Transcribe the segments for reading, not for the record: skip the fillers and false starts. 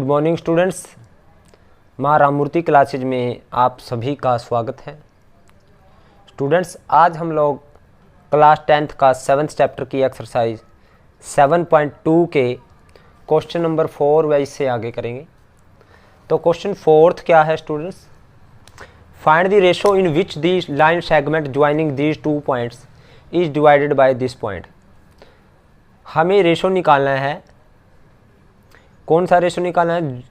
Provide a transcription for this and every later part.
Good morning students, माँ राम मूर्ति classes में आप सभी का स्वागत है। स्टूडेंट्स, आज हम लोग क्लास 10th का 7th चैप्टर की एक्सरसाइज 7.2 के क्वेश्चन नंबर 4 वाइज से आगे करेंगे। तो क्वेश्चन 4th क्या है students? Find the ratio in which the line segment joining these 2 points is divided by this point. हमें रेशो निकालना है। कौन सा रेशो निकालना है?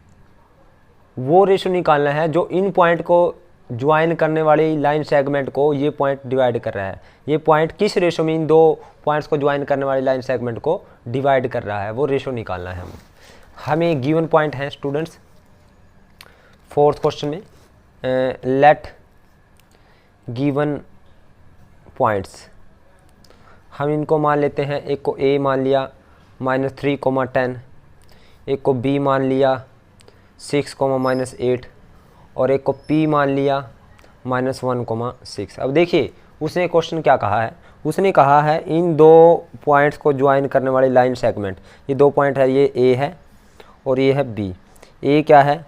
वो रेशो निकालना है जो इन पॉइंट को ज्वाइन करने वाली लाइन सेगमेंट को ये पॉइंट डिवाइड कर रहा है। ये पॉइंट किस रेशो में इन दो पॉइंट्स को ज्वाइन करने वाली लाइन सेगमेंट को डिवाइड कर रहा है, वो रेशो निकालना है। हमें गिवन पॉइंट है स्टूडेंट्स 4th क्वेश्चन में, लेट गिवन पॉइंट्स हम इनको मान लेते हैं। एक को a मान लिया -3, 10, एक को b मान लिया 6, -8 और एक को p मान लिया -1, 6। अब देखिए उसने क्वेश्चन क्या कहा है। उसने कहा है इन दो पॉइंट्स को ज्वाइन करने वाली लाइन सेगमेंट, ये दो पॉइंट है, ये a है और ये है b। a क्या है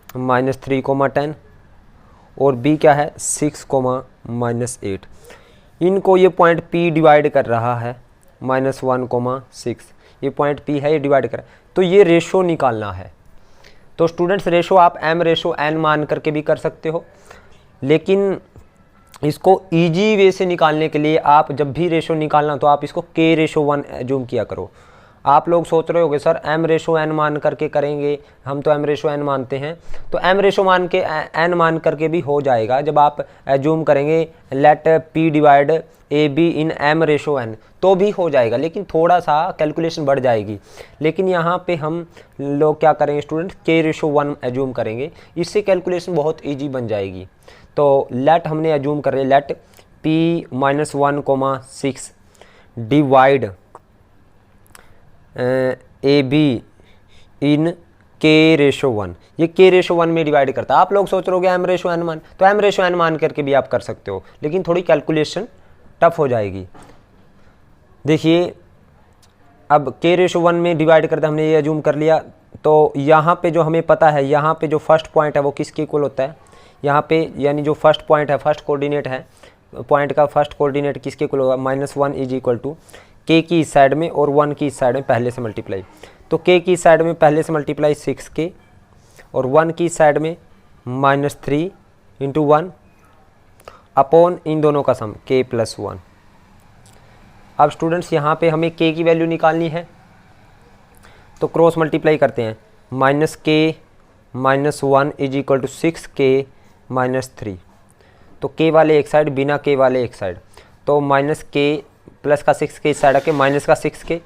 -3, 10 और b क्या है 6, -8। इनको ये पॉइंट p डिवाइड कर रहा है -1, 6। ये पॉइंट p है, ये डिवाइड कर, तो ये रेशो निकालना है। तो स्टूडेंट्स रेशो आप m/n मान करके भी कर सकते हो, लेकिन इसको इजी वे से निकालने के लिए आप जब भी रेशो निकालना तो आप इसको k/1 एज्यूम किया करो। आप लोग सोच रहे होगे सर m/n मान करके करेंगे, हम तो m/n मानते हैं। तो m/n मान करके भी हो जाएगा जब आप एज्यूम करेंगे लेट p डिवाइड ab इन m/n, तो भी हो जाएगा, लेकिन थोड़ा सा कैलकुलेशन बढ़ जाएगी। लेकिन यहाँ पे हम लोग क्या करेंगे स्टूडेंट, k/1 एज्यूम करेंगे, इससे कैलकुलेशन बहुत ईजी बन जाएगी। तो लेट हमने एज्यूम कर रहे, लेट p -1, 6 डिवाइड AB इन k/1। ये k/1 में डिवाइड करता है। आप लोग सोच रहे हो m/n मान, तो m/n मान करके भी आप कर सकते हो, लेकिन थोड़ी कैलकुलेशन टफ हो जाएगी। देखिए अब k/1 में डिवाइड करते हमने ये एज्यूम कर लिया। तो यहाँ पे जो हमें पता है, यहाँ पे जो फर्स्ट पॉइंट है वो किसके इक्वल होता है, यहाँ पे यानी जो फर्स्ट पॉइंट है, फर्स्ट कोऑर्डिनेट है, पॉइंट का फर्स्ट कोऑर्डिनेट किसके इक्वल होगा, -1 इज इक्वल टू k की इस साइड में और 1 की इस साइड में पहले से मल्टीप्लाई। तो k की इस साइड में पहले से मल्टीप्लाई 6k और 1 की इस साइड में -3 × 1 अपॉन इन दोनों का सम k+1। अब स्टूडेंट्स यहाँ पे हमें k की वैल्यू निकालनी है, तो क्रॉस मल्टीप्लाई करते हैं। -k -1 is equal to 6k -3। तो k वाले एक साइड, बिना k वाले एक साइड, तो -k प्लस का 6k इस साइड आके माइनस का 6k,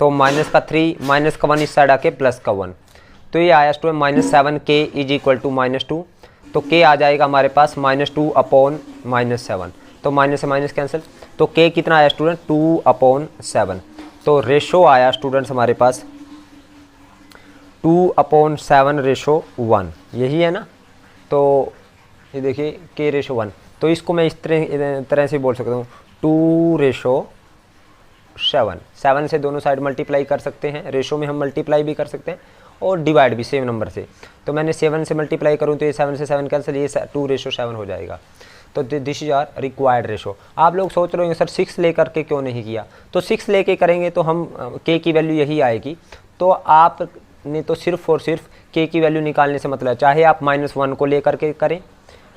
तो माइनस का 3 माइनस का 1 इस साइड आके प्लस का 1। तो ये आया student -7k is equal to -2। तो k आ जाएगा हमारे पास -2 अपॉन -7, तो माइनस से माइनस कैंसिल। तो k कितना आया स्टूडेंट 2/7। तो रेशो आया स्टूडेंट्स हमारे पास 2/7/1, यही है ना। तो ये देखिए k/1, तो इसको मैं इस तरह से बोल सकता हूँ 2/7। 7 से दोनों साइड मल्टीप्लाई कर सकते हैं, रेशो में हम मल्टीप्लाई भी कर सकते हैं और डिवाइड भी सेम नंबर से। तो मैंने 7 से मल्टीप्लाई करूँ तो ये 7 से 7 कैंसिल, ये 2/7 हो जाएगा। तो this is our required ratio. आप लोग सोच रहे होंगे सर 6 लेकर के क्यों नहीं किया, तो 6 लेके करेंगे तो हम k की वैल्यू यही आएगी। तो आपने तो सिर्फ और सिर्फ k की वैल्यू निकालने से मतलब, चाहे आप -1 को लेकर के करें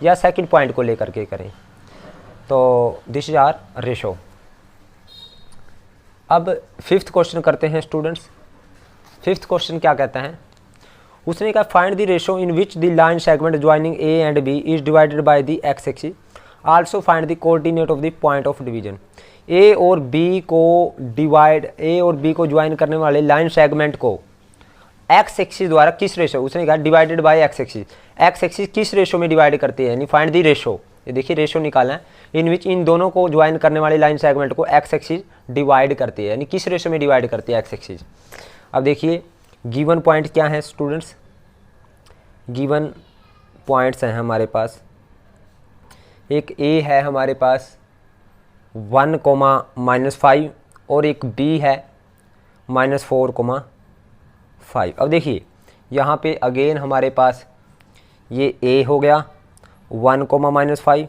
या सेकेंड पॉइंट को लेकर के करें। तो दिस इज आर रेशो। अब 5th क्वेश्चन करते हैं स्टूडेंट्स। 5th क्वेश्चन क्या कहता है? उसने कहा find the ratio in which the line segment joining a and b is divided by the x axis, also find the coordinate of the point of division. a और b को join करने वाले line segment को x axis द्वारा किस ratio, उसने कहा divided by x axis. x axis किस रेशो में डिवाइड करती है, यानी फाइंड द रेशो। ये देखिए रेशो निकालना है इन विच इन दोनों को ज्वाइन करने वाली लाइन सेगमेंट को x एक्सिस डिवाइड करती है, यानी किस रेशो में डिवाइड करती है x एक्सिस। अब देखिए गिवन पॉइंट क्या है स्टूडेंट्स, गिवन पॉइंट्स हैं हमारे पास। एक a है हमारे पास 1, -5 और एक b है -4, 5। अब देखिए यहाँ पे अगेन हमारे पास ये a हो गया 1 कोमा -5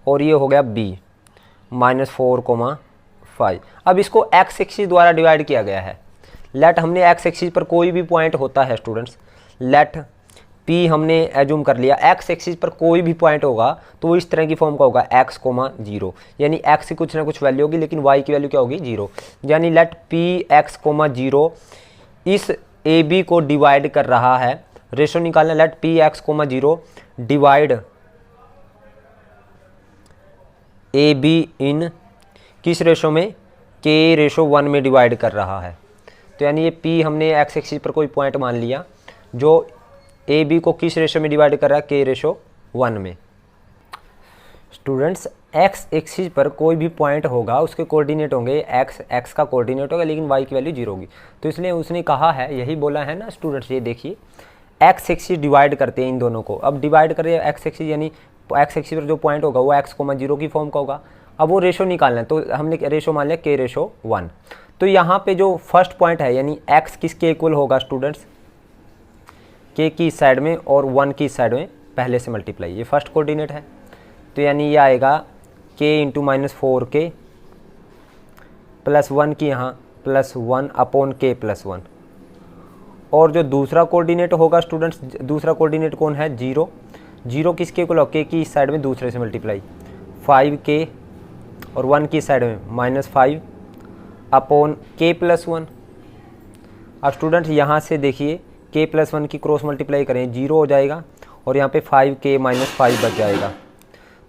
और ये हो गया b -4 कोमा 5। अब इसको x एक्सिस द्वारा डिवाइड किया गया है। लेट हमने x एक्सिस पर कोई भी पॉइंट होता है स्टूडेंट्स, लेट p हमने एज्यूम कर लिया, x एक्सिस पर कोई भी पॉइंट होगा तो वो इस तरह की फॉर्म का होगा x, 0, यानी x की कुछ ना कुछ वैल्यू होगी, लेकिन y की वैल्यू क्या होगी 0। यानी लेट p x, 0 इस AB को डिवाइड कर रहा है। रेशो निकालना, let p x, 0 divide AB in किस रेशो में, k/1 में डिवाइड कर रहा है। तो यानी ये p हमने x एक्सिस पर कोई पॉइंट मान लिया जो AB को किस रेशो में डिवाइड कर रहा है, k/1 में। स्टूडेंट्स x एक्सिस पर कोई भी पॉइंट होगा उसके कोऑर्डिनेट होंगे x का कोऑर्डिनेट होगा, लेकिन y की वैल्यू 0 होगी। तो इसलिए उसने कहा है, यही बोला है ना स्टूडेंट्स, ये देखिए x एक्सिस डिवाइड करते हैं इन दोनों को। अब डिवाइड करें x एक्सिस, यानी x एक्सिस पर जो पॉइंट होगा वो x, 0 की फॉर्म का होगा। अब वो रेशो निकालना है, तो हमने रेशो मान लिया k/1। तो यहाँ पे जो फर्स्ट पॉइंट है यानी x किसके इक्वल होगा स्टूडेंट्स, k की साइड में और 1 की साइड में पहले से मल्टीप्लाई, ये फर्स्ट कोऑर्डिनेट है। तो यानी ये आएगा k × -4k +1 की यहाँ +1 अपॉन k +1। और जो दूसरा कोऑर्डिनेट होगा स्टूडेंट्स, दूसरा कोऑर्डिनेट कौन है, 0, 0 किसके इक्वल हो, k की इस साइड में दूसरे से मल्टीप्लाई 5k और 1 की साइड में -5 अपॉन k +1। अब स्टूडेंट्स यहाँ से देखिए k +1 की क्रॉस मल्टीप्लाई करें 0 हो जाएगा और यहाँ पे 5k - 5 बच जाएगा।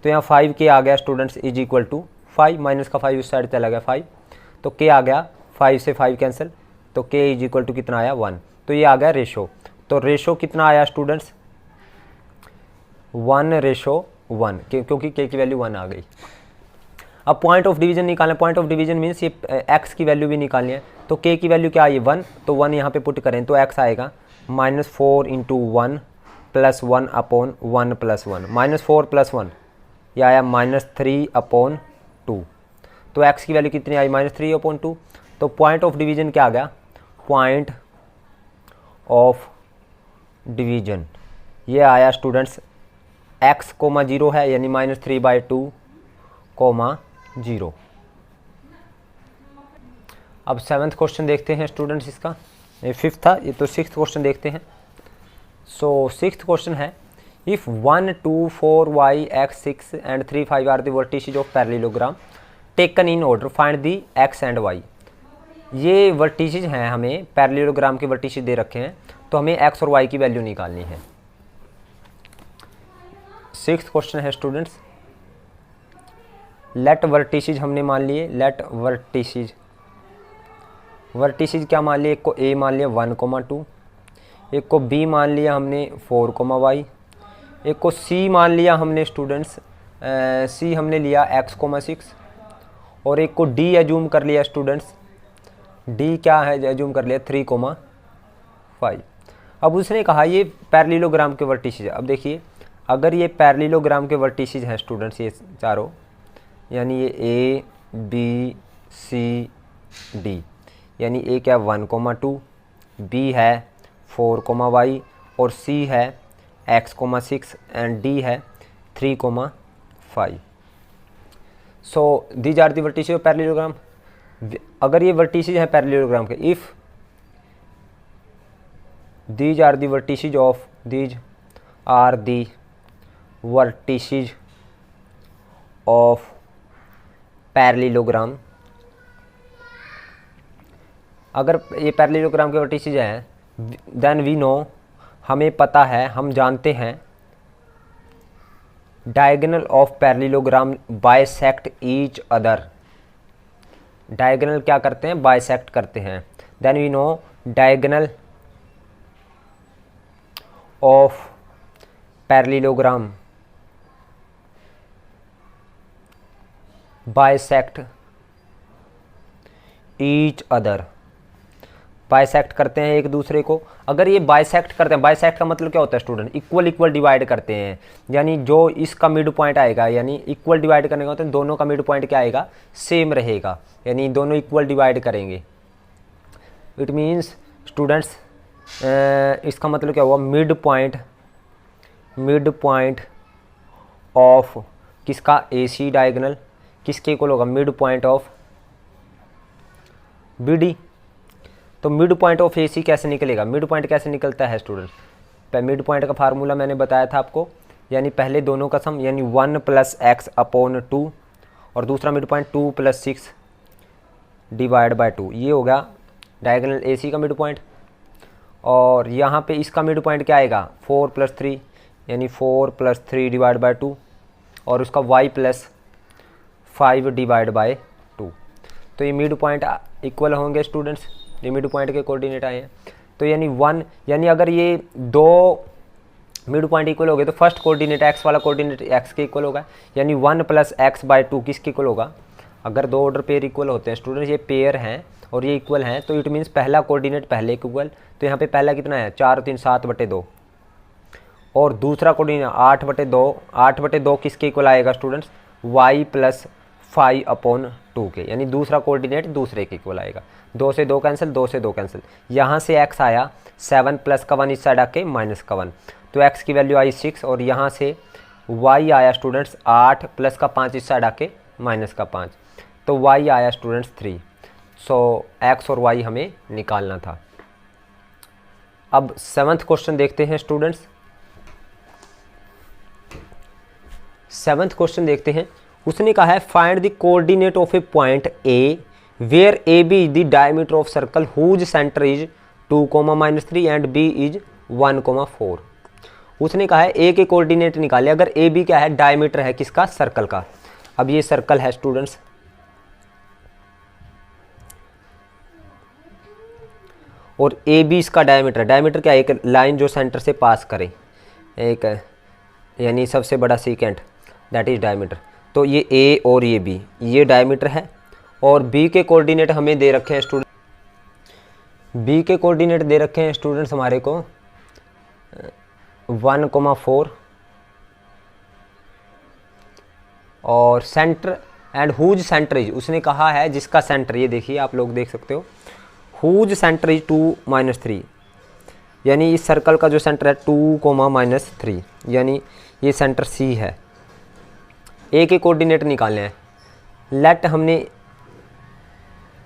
तो यहाँ 5k आ गया students is equal to 5, minus का 5 उस साइड चला गया 5, तो k आ गया 5 से 5 कैंसिल, तो k इज इक्वल टू कितना आया 1। तो ये आ गया रेशो। तो रेशो कितना आया स्टूडेंट्स 1/1, क्योंकि k की वैल्यू 1 आ गई। अब पॉइंट ऑफ डिवीजन निकालना, पॉइंट ऑफ डिवीजन मीन्स ये x की वैल्यू भी निकालनी है। तो k की वैल्यू क्या आई 1, तो 1 यहाँ पे पुट करें तो x आएगा -4 × 1 +1 अपॉन 1 +1, -4 +1 ये आया -3/2। तो x की वैल्यू कितनी आई -3/2। तो पॉइंट ऑफ डिवीजन क्या आ गया, पॉइंट ऑफ डिवीजन ये आया स्टूडेंट्स x, 0 है यानी -3/2, 0। अब 7th क्वेश्चन देखते हैं स्टूडेंट्स, इसका ये 5th था, ये तो 6th क्वेश्चन देखते हैं। सो 6th क्वेश्चन है, if 1, 2, 4, y, x, 6 and 3, 5 are the vertices of parallelogram taken in order, find the x and y। ये वर्टिसेस हैं, हमें पैरेललोग्राम के वर्टिसेस दे रखे हैं, तो हमें x और y की वैल्यू निकालनी है। 6th क्वेश्चन है स्टूडेंट्स, लेट वर्टिसेस हमने मान लिए, लेट वर्टिसेस, वर्टिसेस क्या मान लिए, एक को a मान लिया 1,2, एक को b मान लिया हमने 4,y, एक को c मान लिया हमने स्टूडेंट्स, c हमने लिया x, 6, और एक को d एज्यूम कर लिया स्टूडेंट्स, d क्या है एज्यूम कर लिया 3,5। अब उसने कहा ये पैरेललोग्राम के वर्टिसेस। अब देखिए अगर ये पैरेललोग्राम के वर्टिसेस हैं स्टूडेंट्स, ये चारों, यानी ये a, b, c, d, यानी a क्या 1,2, b है 4,y और c है x, 6 एंड d है 3,5। So these are the vertices of parallelogram. अगर ये वर्टिसेस है पैरेललोग्राम के, if these are the vertices of, these are the vertices of parallelogram, अगर ये पैरेललोग्राम के वर्टिसेस हैं, देन वी नो, हमें पता है, हम जानते हैं, diagonal of parallelogram bisect each other, diagonal क्या करते हैं, बाइसेक्ट करते हैं। Then we know diagonal of parallelogram bisect each other, bisect करते हैं एक दूसरे को। अगर ये बाइसेक्ट करते हैं, बाइसेक्ट का मतलब क्या होता है स्टूडेंट, इक्वल इक्वल डिवाइड करते हैं, यानी जो इसका मिड पॉइंट आएगा, यानी इक्वल डिवाइड करने का होता है, दोनों का मिड पॉइंट क्या आएगा, सेम रहेगा, यानी दोनों इक्वल डिवाइड करेंगे। इट मीन्स स्टूडेंट्स इसका मतलब क्या हुआ, मिड पॉइंट ऑफ किसका, AC डायगोनल किसके इक्वल होगा, मिड पॉइंट ऑफ BD। तो मिड पॉइंट ऑफ AC कैसे निकलेगा, मिड पॉइंट कैसे निकलता है स्टूडेंट, मिड पॉइंट का फार्मूला मैंने बताया था आपको, यानी पहले दोनों का सम, यानी 1 + x/2 और दूसरा मिड पॉइंट 2 + 6 / 2, ये हो गया डायगोनल AC का मिड पॉइंट। और यहाँ पे इसका मिड पॉइंट क्या आएगा, 4 + 3 यानी 4 + 3 / 2 और उसका y + 5 / 2। तो ये मिड पॉइंट इक्वल होंगे स्टूडेंट्स, ये मिड पॉइंट के कोऑर्डिनेट आए हैं। तो यानी 1, यानी अगर ये दो मिड पॉइंट इक्वल हो गए तो फर्स्ट कोऑर्डिनेट x वाला कोऑर्डिनेट x के इक्वल होगा, यानी 1 + x/2 किसके इक्वल होगा। अगर दो ऑर्डर पेयर इक्वल होते हैं स्टूडेंट्स, ये पेयर हैं और ये इक्वल हैं, तो इट मीन्स पहला कोऑर्डिनेट पहले के इक्वल। तो यहाँ पे पहला कितना है, 4 3 7/2 और दूसरा कोऑर्डिनेट 8/2, 8/2 किसके इक्वल आएगा स्टूडेंट्स, y + 5/2 के, यानी दूसरा कोऑर्डिनेट दूसरे के इक्वल आएगा। 2 से 2 कैंसिल, 2 से 2 कैंसिल, यहाँ से x आया 7 + का 1 इस साइड आके -1, तो x की वैल्यू आई 6 और यहाँ से y आया स्टूडेंट्स 8 + का 5 इस साइड आके -5, तो y आया स्टूडेंट्स 3। सो x और y हमें निकालना था। अब 7th क्वेश्चन देखते हैं स्टूडेंट्स, 7th क्वेश्चन देखते हैं। उसने कहा है find the coordinate of a point A where AB is the diameter of circle whose centre is 2, -3 and B is 1, 4। उसने कहा है A के कोऑर्डिनेट निकाले अगर AB क्या है, डायमीटर है किसका, सर्कल का। अब ये सर्कल है स्टूडेंट्स, और AB इसका डायमीटर, डायमीटर क्या है, एक लाइन जो सेंटर से पास करे, एक यानी सबसे बड़ा सीकेंट, दैट इज डायमीटर। तो ये A और ये B, ये डायमीटर है। और B के कोऑर्डिनेट हमें दे रखे हैं स्टूडेंट, B के कोऑर्डिनेट दे रखे हैं स्टूडेंट्स हमारे को 1, 4 और centre and whose centre is, उसने कहा है जिसका सेंटर, ये देखिए आप लोग देख सकते हो, हुज सेंटर इज 2, -3, यानी इस सर्कल का जो सेंटर है 2, -3, यानी ये सेंटर C है। A के कोऑर्डिनेट निकालने हैं। लेट हमने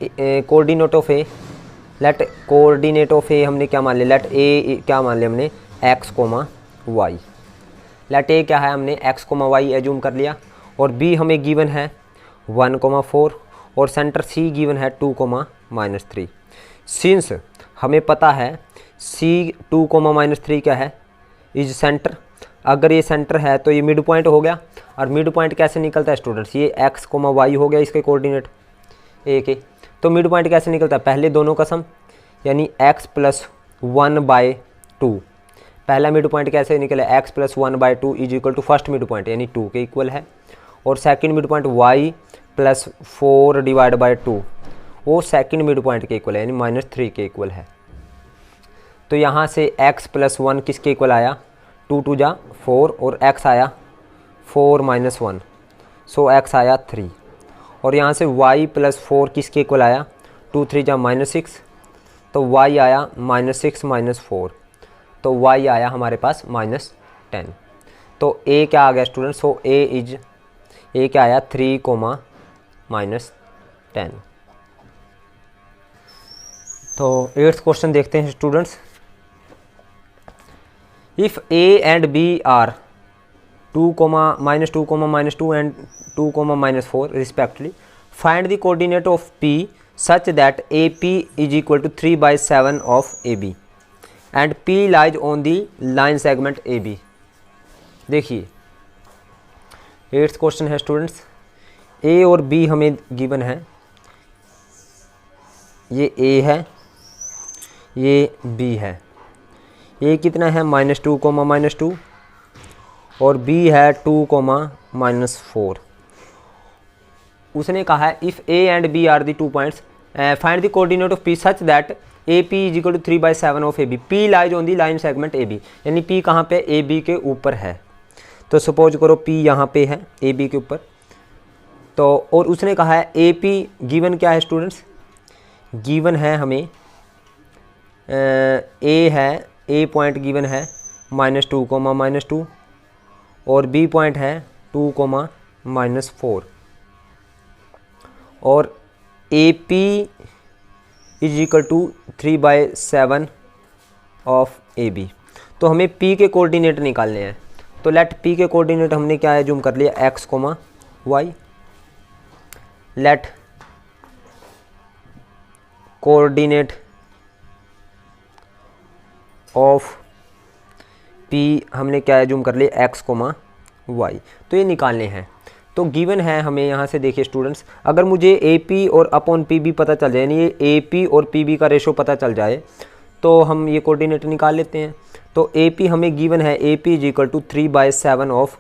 coordinate of A, let coordinate of A हमने क्या मान लिया, लेट A क्या मान लिया हमने, x, y। लेट A क्या है, हमने x, y एज्यूम कर लिया। और B हमें गिवन है 1, 4 और सेंटर C गिवन है 2, -3। सिंस हमें पता है C 2, -3 क्या है, इज सेंटर, अगर ये सेंटर है तो ये मिड पॉइंट हो गया। और मिड पॉइंट कैसे निकलता है स्टूडेंट्स, ये x, y हो गया इसके कोऑर्डिनेट A के। तो मिड पॉइंट कैसे निकलता है, पहले दोनों का सम, यानी x + 1/2। पहला मिड पॉइंट कैसे निकला, x + 1/2 is equal to first midpoint यानी 2 के इक्वल है। और सेकंड मिड पॉइंट y + 4 / 2, वो सेकंड मिड पॉइंट के इक्वल है, यानी -3 के इक्वल है। तो यहाँ से x + 1 किसके इक्वल आया, 2 2 जा 4 और x आया 4 - 1, सो x आया 3। और यहाँ से y + 4 किसके इक्वल आया, 2 3 जा -6, तो y आया -6 - 4, तो y आया हमारे पास -10। तो a क्या आ गया स्टूडेंट, सो a क्या आया 3, -10। तो 8th क्वेश्चन देखते हैं students. If A and B are 2, -2, and 2, -4 respectively, find the coordinate of P such that AP is equal to 3/7 of AB and P lies on the line segment AB। देखिए 8th question है students, A और B हमें given है, ये A है, ये B है। A कितना है, -2, -2 और B है 2, -4। उसने कहा है if A and B are the 2 points, find the coordinate of P such that AP is equal to 3/7 of AB, P lies on the line segment AB, यानी P कहाँ पे, AB के ऊपर है। तो सपोज करो P यहाँ पे है AB के ऊपर, तो और उसने कहा है AP गिवन क्या है स्टूडेंट्स, गिवन है हमें ए है, ए पॉइंट गिवन है -2, -2 और बी पॉइंट है 2, -4 और A P is equal to 3/7 of A B. तो हमें पी के कोऑर्डिनेट निकालने हैं। तो लेट पी के कोऑर्डिनेट हमने क्या है जूम कर लिया, x, y। Let coordinate of P हमने क्या है जूम कर लिया, x, y। तो ये निकालने हैं। तो गिवन है हमें यहाँ से, देखिए स्टूडेंट्स, अगर मुझे ए पी और अपॉन पी बी पता चल जाए, यानी ये ए पी और पी बी का रेशो पता चल जाए, तो हम ये कोऑर्डिनेट निकाल लेते हैं। तो ए पी हमें गिवन है, A P is equal to 3/7 of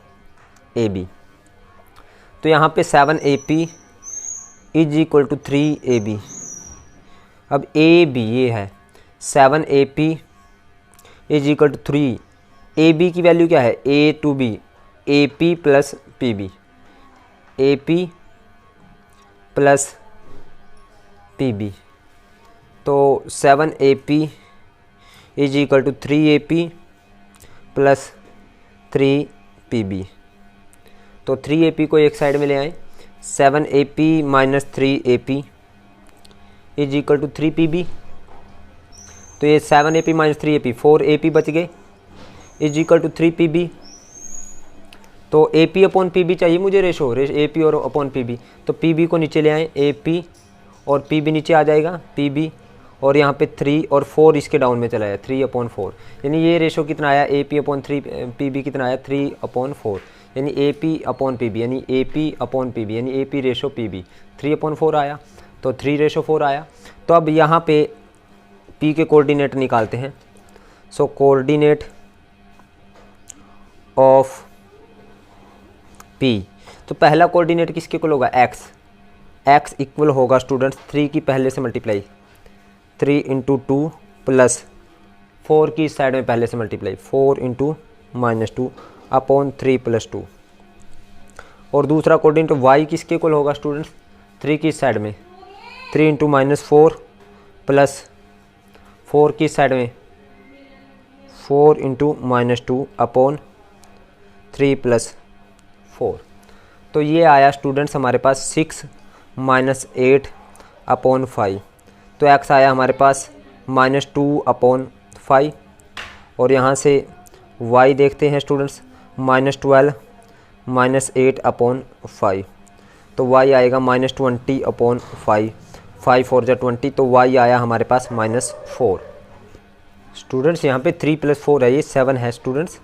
A B. तो यहाँ पे 7 A P is equal to 3 A B. अब ए बी ये है 7 A P is equal to 3। A B की वैल्यू क्या है, A to B, A P plus P B, A P plus P B. तो 7 A P is equal to 3 A P plus 3 P B. तो 3 A P को एक side में ले आए, 7 A P minus 3 A P is equal to 3 P B. तो ये 7 A P minus 3 A P, 4 A P बच गए is equal to 3 P B. तो A P upon P B चाहिए मुझे रेशो, ए पी और अपॉन पी बी। तो P B को नीचे ले आए, ए पी और पी बी नीचे आ जाएगा, पी बी और यहाँ पे 3 और 4 इसके डाउन में चला आया, 3/4। यानी ये रेशो कितना आया, A P upon 3 P B कितना आया, 3/4। यानी A P upon P B, यानी A P upon P B, यानी A P ratio P B 3/4 आया। तो 3:4 आया। तो अब यहाँ पे पी के कोऑर्डिनेट निकालते हैं। सो कोऑर्डिनेट ऑफ पी, तो पहला कोऑर्डिनेट किसके इक्वल होगा, एक्स। एक्स इक्वल होगा स्टूडेंट्स 3 की पहले से मल्टीप्लाई, 3 × 2 प्लस 4 की साइड में पहले से मल्टीप्लाई, 4 × -2 अपॉन 3 + 2। और दूसरा कोऑर्डिनेट वाई किसके इक्वल होगा स्टूडेंट्स, 3 की साइड में 3 × -4 प्लस 4 की साइड में 4 × -2 अपॉन 3 + 4। तो ये आया स्टूडेंट्स हमारे पास 6 - 8 अपॉन 5। तो x आया हमारे पास -2/5 और यहाँ से y देखते हैं स्टूडेंट्स, -12 - 8/5। तो y आएगा -20/5, 5 4 × 20। तो y आया हमारे पास -4। स्टूडेंट्स यहाँ पे 3 + 4 है, ये 7 है स्टूडेंट्स।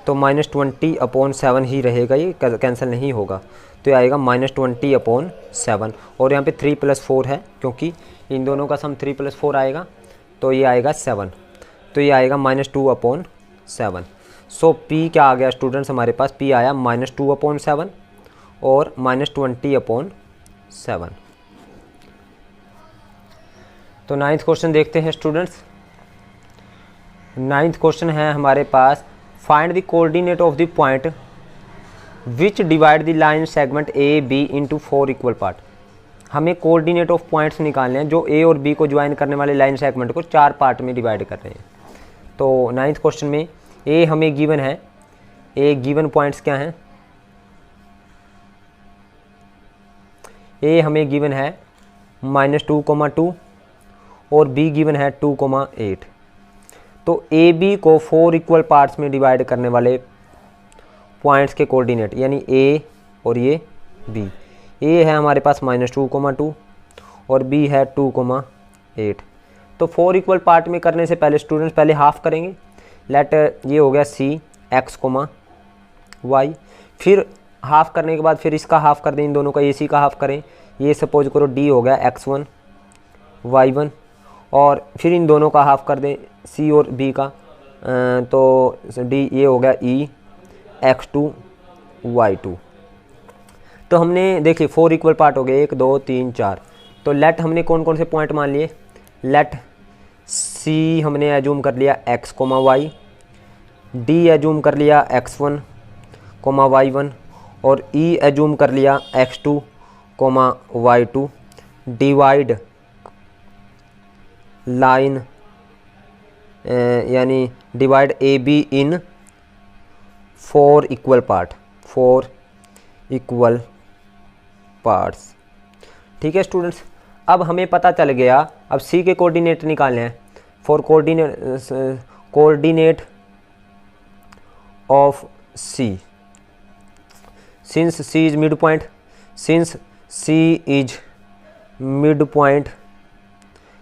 तो -20/7 ही रहेगा, ये कैंसिल नहीं होगा। तो ये आएगा -20/7 और यहाँ पे 3 + 4 है, क्योंकि इन दोनों का सम 3 + 4 आएगा। तो ये आएगा 7। तो ये आएगा -2/7। सो P क्या आ गया स्टूडेंट्स हमारे पास, P आया -2/7 और -20/7। तो 9th क्वेश्चन देखते हैं स्टूडेंट्स। 9th क्वेश्चन है हमारे पास, find the coordinate of the point which divide the line segment A B into 4 equal part. हमें कोऑर्डिनेट ऑफ पॉइंट्स निकालने हैं जो ए और बी को ज्वाइन करने वाले लाइन सेगमेंट को 4 पार्ट में डिवाइड कर रहे हैं। तो 9th क्वेश्चन में ए हमें गिवन है, ए गिवन पॉइंट्स क्या हैं, ए हमें गिवन है -2,2 और बी गिवन है 2,8। तो ए बी को 4 इक्वल पार्ट्स में डिवाइड करने वाले पॉइंट्स के कोऑर्डिनेट, यानी ए और ये बी। ए है हमारे पास -2,2 और बी है 2,8। तो 4 इक्वल पार्ट में करने से पहले स्टूडेंट्स पहले हाफ करेंगे। लेट ये हो गया सी x, y। फिर हाफ करने के बाद फिर इसका हाफ कर दें, इन दोनों का ए सी का हाफ करें। ये सपोज करो डी हो गया x1 y1 और फिर इन दोनों का हाफ कर दें सी और बी का, तो डी ये हो गया ई x2 y2। तो हमने देखिए 4 इक्वल पार्ट हो गए, 1 2 3 4। तो लेट हमने कौन कौन से पॉइंट मान लिए, लेट सी हमने एज्यूम कर लिया x, y, डी एज्यूम कर लिया x1, y1 और ई एज्यूम कर लिया x2, y2। डिवाइड लाइन यानी divide A be in 4 equal part, 4 equal parts. ठीक है स्टूडेंट्स, अब हमें पता चल गया, अब सी के कोऑर्डिनेट निकालने हैं। For coordinate of C, since C is mid point, since C is mid point,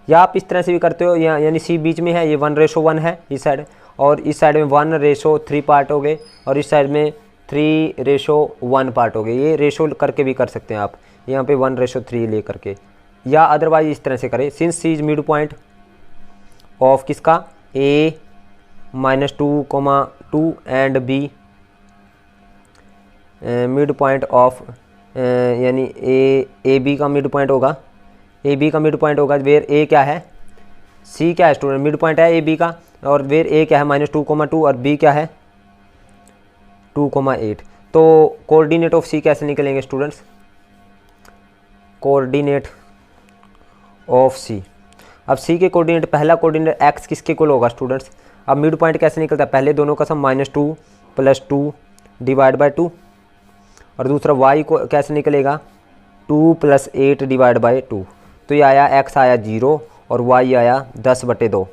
या आप इस तरह से भी करते हो, यानी सी बीच में है, ये 1:1 है इस साइड, और इस साइड में 1:3 पार्ट हो गए, और इस साइड में 3:1 पार्ट हो गए। ये रेशो करके भी कर सकते हैं आप, यहाँ पे 1:3 ले करके, या अदरवाइज इस तरह से करें, since C is mid point of किसका, a -2, and b mid point of, यानी ए बी का मिड पॉइंट होगा, ए बी का मिड पॉइंट होगा, वेयर ए क्या है, सी क्या है स्टूडेंट, मिड पॉइंट है ए बी का, और वेयर ए क्या है -2, और बी क्या है 2,8। तो कोऑर्डिनेट ऑफ सी कैसे निकलेंगे स्टूडेंट्स, कोऑर्डिनेट ऑफ सी, अब सी के कोऑर्डिनेट, पहला कोऑर्डिनेट एक्स किसके इक्वल होगा स्टूडेंट्स, अब मिड पॉइंट कैसे निकलता है, पहले दोनों का सम -2 + 2 डिवाइड बाय 2, और दूसरा y को कैसे निकलेगा 2 + 8 डिवाइड बाय 2, तो ये आया x आया 0 और y आया 10/2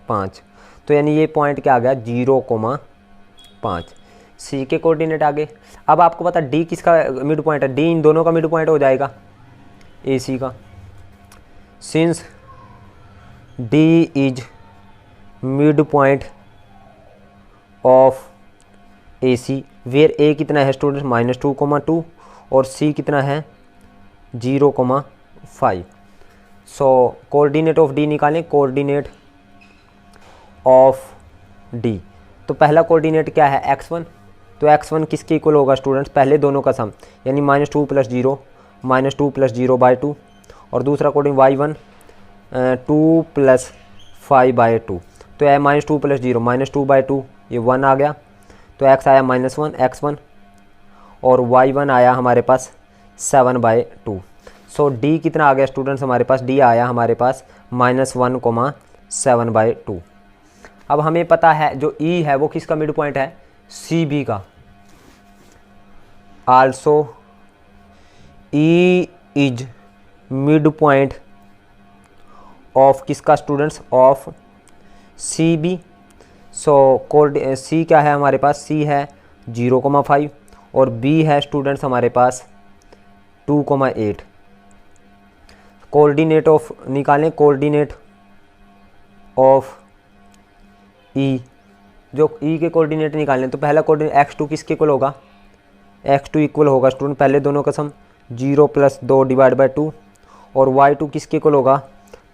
5, तो यानी ये पॉइंट क्या आ गया 0,5। सी के कोऑर्डिनेट आ गए। अब आपको पता डी किसका मिड पॉइंट है, डी इन दोनों का मिड पॉइंट हो जाएगा ए सी का, since D is mid point of A C, where A कितना है स्टूडेंट्स -2,2 और सी कितना है 0,5। सो कोऑर्डिनेट ऑफ डी निकालें, कोऑर्डिनेट ऑफ डी, तो पहला कोऑर्डिनेट क्या है x1, तो x1 किसके इक्वल होगा स्टूडेंट्स, पहले दोनों का सम, यानी -2 + 0 -2 + 0/2, और दूसरा कोऑर्डिनेट y1 2 + 5/2, तो है -2 + 0 -2/2, ये 1 आ गया, तो x आया -1 x1, और y1 आया हमारे पास 7/2। सो d कितना आ गया स्टूडेंट्स हमारे पास, d आया हमारे पास -1,7/2। अब हमें पता है जो e है वो किसका मिड पॉइंट है, सी बी का, also e is mid point of किसका स्टूडेंट्स, ऑफ सी बी। सो सी क्या है हमारे पास, सी है 0,5 और बी है स्टूडेंट्स हमारे पास 2,8। कोऑर्डिनेट ऑफ निकालें, कोऑर्डिनेट ऑफ ई, जो ई के कोऑर्डिनेट निकालें, तो पहला कोऑर्डिनेट x2 किसके इक्वल होगा, x2 इक्वल होगा स्टूडेंट पहले दोनों का सम 0 + 2 डिवाइड बाय 2, और y2 किसके इक्वल होगा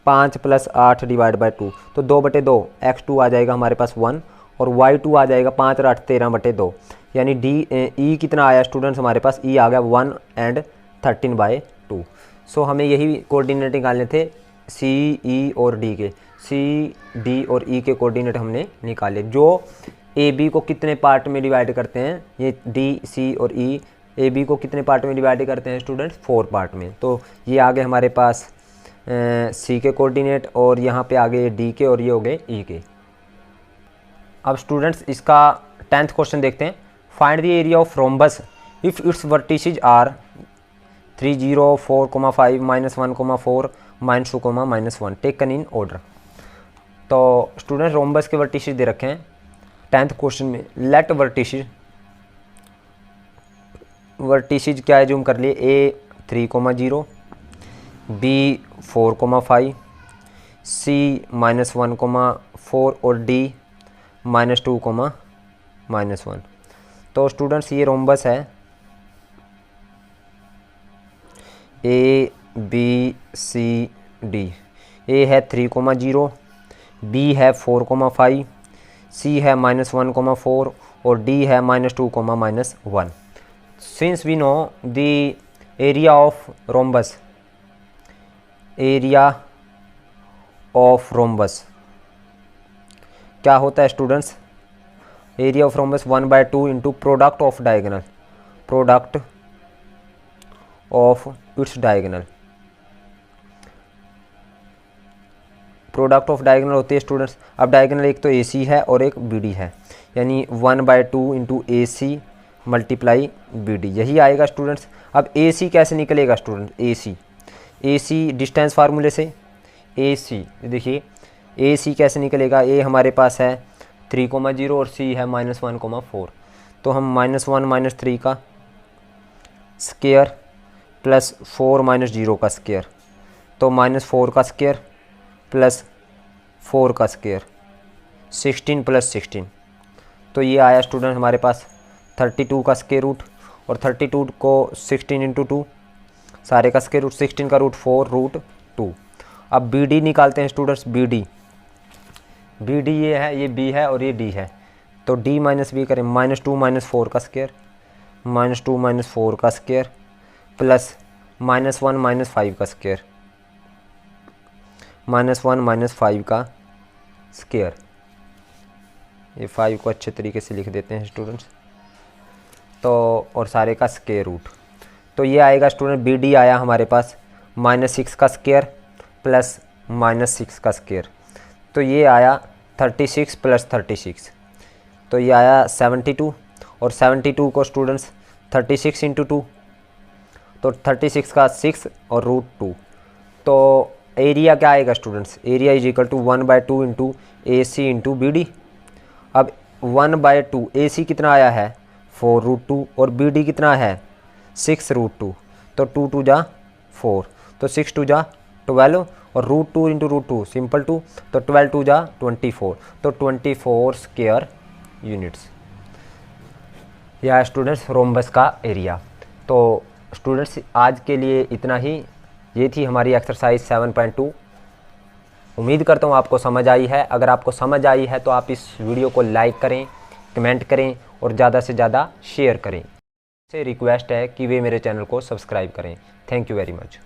5 + 8 डिवाइड बाय 2, तो 2/2 x2 आ जाएगा हमारे पास 1, और y2 आ जाएगा 5 और 8 13/2, यानी ई कितना आया स्टूडेंट्स हमारे पास, ई आ गया 1 एंड 13/2। सो हमें यही कोऑर्डिनेट निकालने थे सी ई और डी के, सी डी और ई के कोऑर्डिनेट हमने निकाले, जो ए बी को कितने पार्ट में डिवाइड करते हैं, ये डी सी और ई ए बी को कितने पार्ट में डिवाइड करते हैं स्टूडेंट्स 4 पार्ट में। तो ये आ गए हमारे पास सी के कोऑर्डिनेट, और यहाँ पे आ गए डी के, और ये हो गए ई के। अब स्टूडेंट्स इसका 10th क्वेश्चन देखते हैं, find the area of rhombus if its vertices are 3, 0, 4,5 -1,4 -2, -1 taken in order. तो स्टूडेंट रोम्बस के वर्टिसेस दे रखे हैं 10th क्वेश्चन में, लेट वर्टिसेस क्या है जूम कर लिए, ए 3,0 बी 4,5 सी -1,4 और डी -2,-1। तो स्टूडेंट्स ये रोम्बस है ए बी सी डी, ए है 3,0 बी है 4,5 सी है -1,4 और डी है -2,-1। Since we know the area of rhombus, area of rhombus क्या होता है students, area of rhombus 1/2 into product of diagonal, product of its diagonal, product of diagonal होती है स्टूडेंट्स। अब डायगोनल एक तो ए सी है और एक बी डी है, यानी 1/2 इंटू ए सी मल्टीप्लाई बी डी, यही आएगा स्टूडेंट्स। अब ए सी कैसे निकलेगा स्टूडेंट, ए सी डिस्टेंस फार्मूले से ए सी, देखिए ए सी कैसे निकलेगा, ए हमारे पास है 3,0 और सी है -1,4, तो हम -1 - 3 का स्क्वायर प्लस 4 - 0 का स्क्वायर, तो -4 का स्क्वायर प्लस 4 का स्क्वायर, 16 + 16, तो ये आया स्टूडेंट हमारे पास 32 का स्क्वायर रूट, और 32 को 16 × 2 सारे का स्क्वायर रूट, 16 का रूट 4 √2। अब बी डी निकालते हैं स्टूडेंट्स, बी डी ये है, ये बी है और ये डी है, तो डी माइनस बी करें, -2 - 4 का स्क्वायर, -2 - 4 का स्क्वायर प्लस -1 - 5 का स्क्वायर, -1 - 5 का स्क्वायर, ये 5 को अच्छे तरीके से लिख देते हैं स्टूडेंट्स, तो और सारे का स्क्वायर रूट, तो ये आएगा स्टूडेंट बी डी आया हमारे पास -6 का स्क्वायर प्लस -6 का स्क्वायर, तो ये आया 36 + 36, तो ये आया 72, और 72 को स्टूडेंट्स 36 × 2, तो 36 का 6 और √2, तो एरिया क्या आएगा स्टूडेंट्स, एरिया = 1/2 इंटू ए सी इंटू बी डी। अब 1/2 ए सी कितना आया है 4 √2 और बी डी कितना है 6 √2, तो 2 × 2 = 4, तो 6 × 2 = 12, और √2 × √2 सिंपल 2, तो 12 × 2 = 24, तो 24 स्क्वायर यूनिट्स, यह है स्टूडेंट्स रोम्बस का एरिया। तो स्टूडेंट्स आज के लिए इतना ही, ये थी हमारी एक्सरसाइज 7.2। उम्मीद करता हूँ आपको समझ आई है। अगर आपको समझ आई है तो आप इस वीडियो को लाइक करें, कमेंट करें और ज़्यादा से ज़्यादा शेयर करें। से रिक्वेस्ट है कि वे मेरे चैनल को सब्सक्राइब करें। Thank you very much.